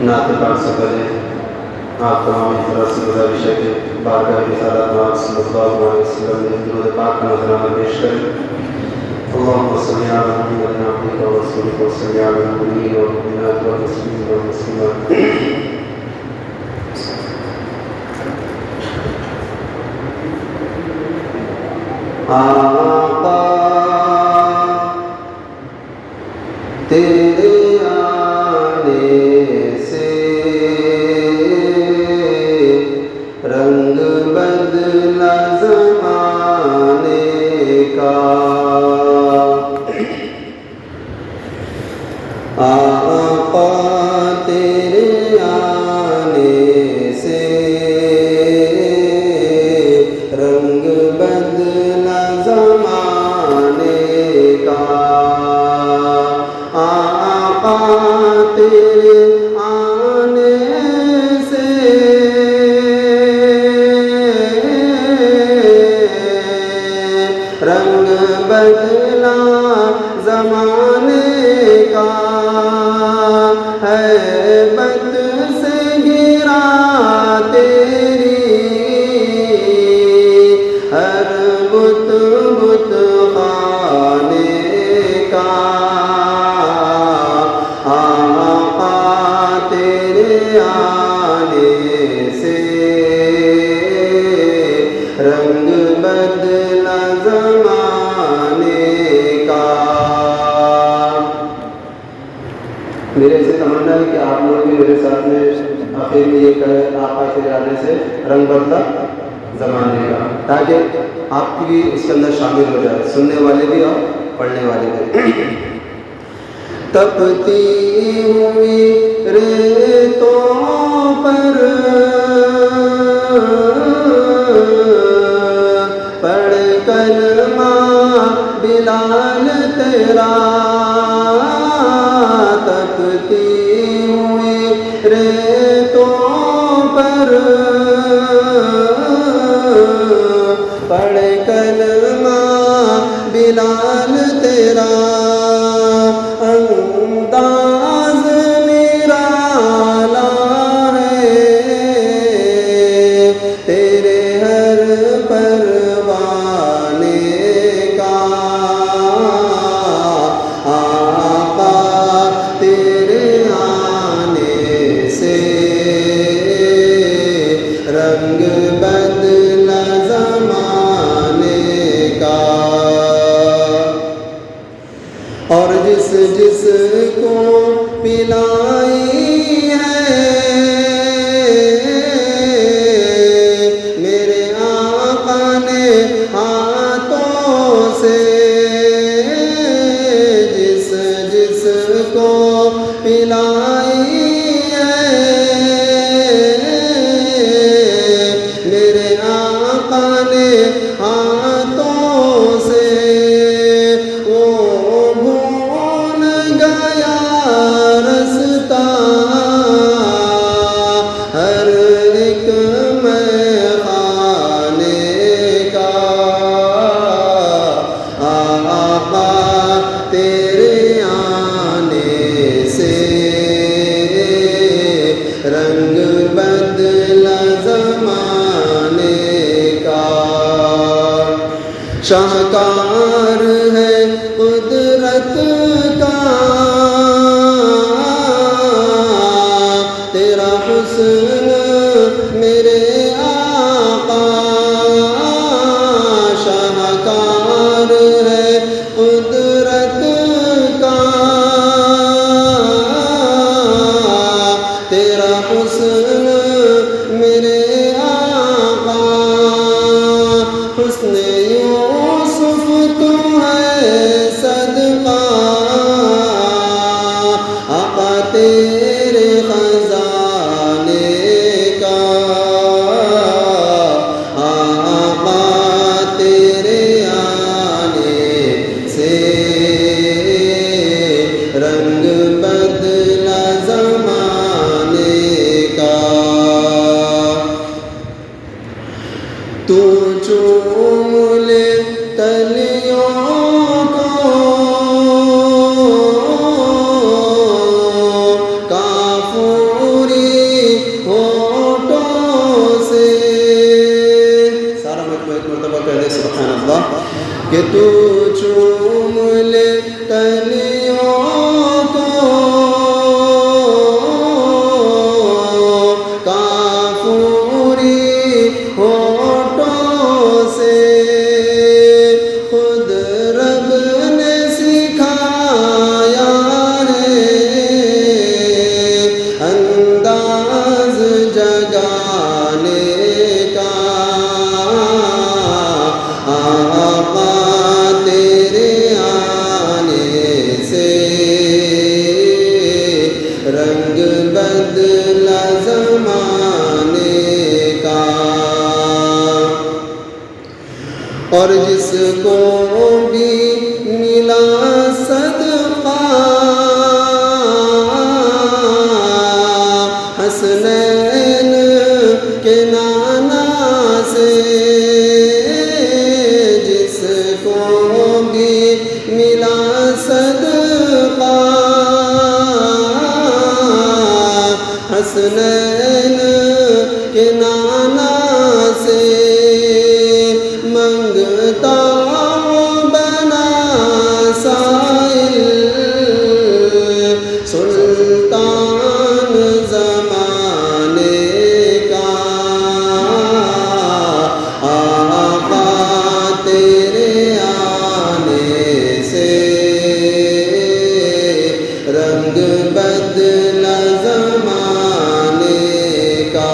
نعت پاک سے پہلے آپ تمام اس طرح سے گزارش ہے کہ بارگاہ رسالت پاک صلی اللہ علیہ وسلم میں درود پاک کا نذرانہ پیش کریں۔ اللهم صل على محمد عبدك ورسولك وصل على المؤمنين والمؤمنات والمسلمين والمسلمات۔ آقا تیرے آنے سے رنگ بدلا زمانے کا، آقا تیرے آنے سے رنگ بدلا زمانے کا، آقا تیرے آنے سے رنگ بدلا زمانے کا، ہیبت سے گرا تیری ہر بت بت خانے کا، آقا تیرے آنے سے رنگ بدلا زمانے کا۔ میرے سے تمنا ہے کہ آپ لوگ بھی میرے ساتھ میں آخر میں یہ کہے آقا کے آنے سے رنگ بدلا زمانے کا، تاکہ آپ کی بھی اس کے اندر شامل ہو جائے، سننے والے بھی اور پڑھنے والے بھی۔ تپتی ہوئی ریتوں پر پڑھ کلمہ بلال تیرا، تپتی ہوئی ریتوں پر پڑھ کلمہ بلال تیرا، انداز نرالا ہے تیرے ہر پروانے کا، آقا تیرے آنے سے رنگ بدلا زمانے کا، اور جس جس کو پلائی ہے میرے آقا نے ہاتھوں سے، جس جس کو پلائی ہے میرے آقا نے ہاتھوں سے، وہ بھول گیا رستا ہر ایک میں خانے کا، آقا تیرے آنے سے رنگ بدلا زمانے کا، شاہکار ہے قدرت کا تیرا حسن میرے آقا، شاہکار ہے قدرت کا تیرا حسن میرے آقا، حسن یوسف اور جس کو بھی ملا صدقہ حسنین کے نانا سے، جس کو بھی ملا صدقہ حسنین کے نانا سے، منگتا بنا سائل سلطان زمانے کا، آقا تیرے آنے سے رنگ بدلا زمانے کا۔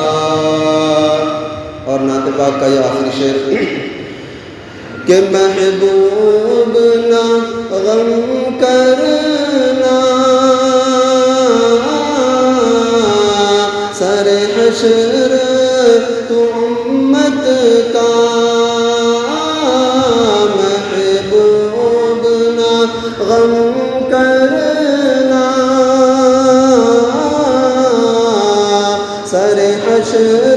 اور نعت پاک کا یہ آخری شعر کہ محبوب نہ غم کرنا سر حشر تو امت کا، محبوب نہ غم کرنا سر حشر